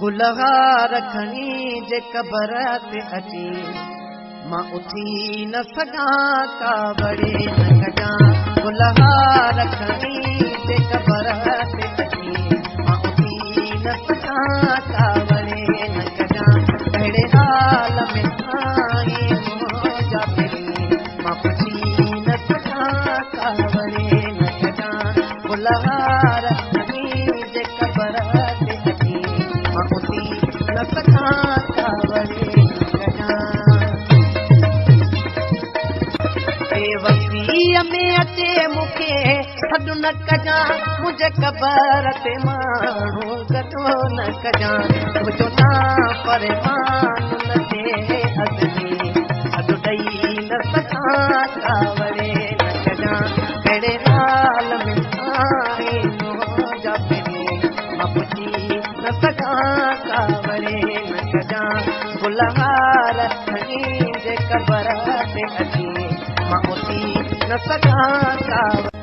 गुलहार खणी जे कबर ते अची मां उथी न सघां कावड़े न कजां गुलहार खणी जे कबर ते अची मां उथी न सघां कावड़े न कजां अहिड़े हाल में आई मुंहिंजा दिलि मां पुछी न सघां कावड़े न कजां गुलहार खणी जे कबर ते अची मां उथी न सघां कावड़े वसीअ में अचे मूंखे सॾु न कजां मुंहिंजे कबर ते माण्हू गॾो न कजां तुंहिंजो नाम परेशान न थिए अदनी सॾु ॾेई न सघां कावड़े न कजां कहिड़े हाल में आई मुंहिंजा दिलि मां पुछी न सघां कावड़े न कजां गुलहार खणी जे कबर ते अची मां उथी न सघां कावड़े